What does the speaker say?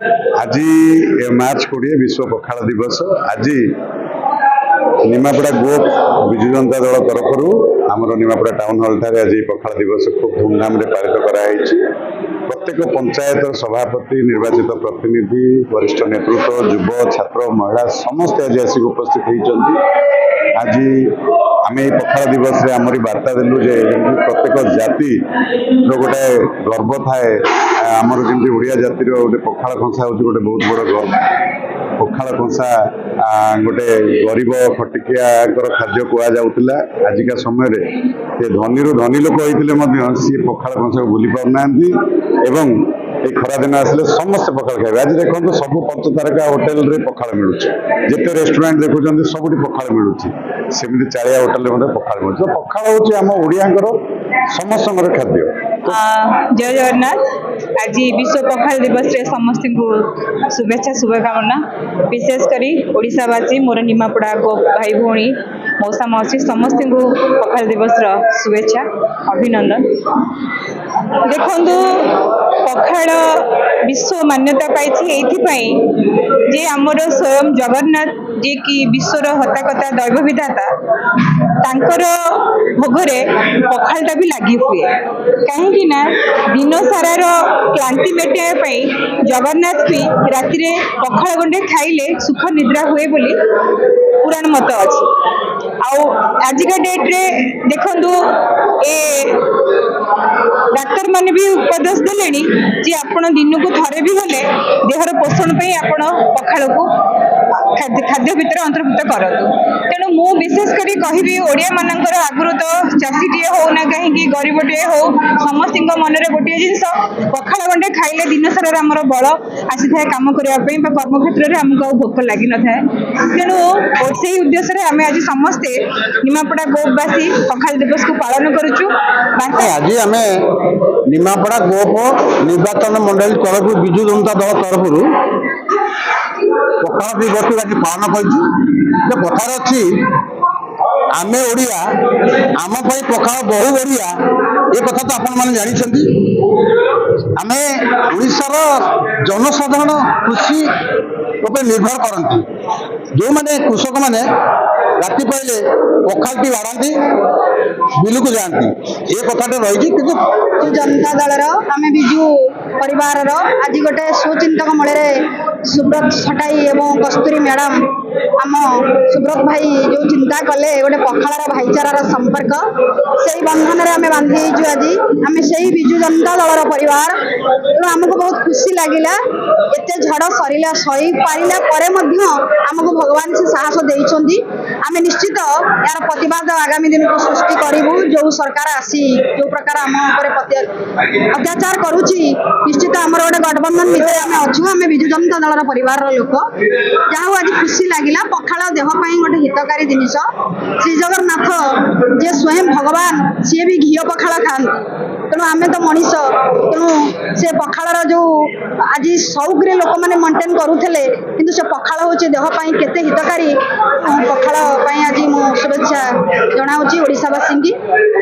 आज मार्च 20 विश्व पखाड़ दिवस। आज निमापड़ा गोप विजु जनता दल तरफ आमर निमापड़ा टाउन हॉल ठारे आज पखाड़ दिवस खूब धूमधाम पालित कराई। प्रत्येक पंचायत सभापति, निर्वाचित प्रतिनिधि, वरिष्ठ नेतृत्व, युव, छात्र, महिला समस्त आज आसिक उपस्थित होती। आज आम पखाड़ दिवस रे आमरी वार्ता देलु जे प्रत्येक जाति गोटे गर्व थाए। आमर जमी ओडिया जातिर गोटे पखाड़ कंसा हूँ गोटे बहुत बड़ गर्व। पखाड़ कंसा गोटे गरीब खटिकिया खाद्य कहुला। आजिका समय धनी रु धनी लोक होते सी पखाड़ कंसा को भूली पारना एवं ये खरा दिन आसले समस्त पखाड़ खाए। आज देखो सब पंच तारका होटेल रे पखाड़ मिलूँ, जिते रेस्टोरेंट देखुं सबुठ पखाड़ मिलूँ, सेमती चारिया होटेल पखाड़ मिलूँ। तो पखाड़ हूँ आम ओडिया समस्त खाद्य। जय जगन्नाथ। आज विश्व पखाड़ दिवस रे समस्त को शुभेच्छा शुभकामना। विशेषकर ओडिशावासी मोर निमापड़ा गो भाई भौणी मौसा मौसी समस्त को पखाड़ दिवस शुभेच्छा अभिनंदन। देखु पखाड़ विश्व मान्यता पाई जे आमर स्वयं जगन्नाथ जे कि विश्वर हताकता दैव विधाता तांकर भोगरे पखाड़टा भी लगी हुए। कहीं दिन सारार क्लांति मेटाई जगन्नाथ भी राति पखाड़ गंडे खाइले सुख निद्रा हुए बोली पुराण मत अच्छी। आजिका डेट रे देखु ए डाक्तर माने भी उपदेश देले जे आपण दिन को थरे भी गले देहर पोषण पे आपण पखाड़ को खाद्य भितर अंतर्भुक्त करतु। तेणु मु विशेषकर कहि ओडिया मानकर आगुरु तो चाषीटे हो ना कहीं गरीबटे हो समस्त मन में गोटे जिनस पखाड़ गंडे खाइले दिन सारा आम बल आसी था कम करने कर्म क्षेत्र में आमको भोक लगी न था। तेणु से उद्देश्य आम आज समस्ते निमापड़ा गोपवासी पखाड़ दिवस को पालन करुचु। आज आम निमापड़ा गोप निर्वाचन मंडल तरफ विजु जनता दल तरफ पखाड़ दिवस आज पालन कर कथार अच्छी आमे ओडिया आम पखाड़ बहु बढ़िया ये कथा तो आपण मैंने जानी। आमे ओडिशार जनसाधारण कृषि उपर निर्भर करती। जो मैंने कृषक मैंने राति पहले पखाड़ी बाढ़ती बिल को जाती ये कथाटे रही कि जनता दल आम विजु परिवार आज गोटे सुचिंतक मलरे सुब्रत छटाई एवं कस्तूरी मैडम आम सुब्रत भाई जो चिंता कले गोटे पखाड़ भाईचारार संपर्क से बंधन आम बांधी आज आम से विजु जनता दल परिवार। तेणु आमको बहुत खुशी लगिला एत झड़ सरला सही पारा पर आमको भगवान से साहस देइछंदी। आम निश्चित यार प्रतिवाद आगामी दिन को सृष्टि करूँ। जो सरकार आसी जो प्रकार आम अत्याचार करुच्ची निश्चित आम गोटे गठबंधन भितर आम अच्छु आम विजु जनता दल परिवार लोक जहाँ आज खुशी लगिला पखाड़ देहपाई गोटे हितकारी जिनिस। श्री जगन्नाथ जे स्वयं भगवान सी भी घी पखाड़ खाते। तेणु आम तो मनीष तेणु से पखाड़ जो आज सौक्रे लोक मैंने मेंटेन करुले किंतु से पखाड़ हूँ देहपाई केते हितकारी। पखाड़ आज मु शुभेच्छा जनाऊँगी ओडिशावासी की।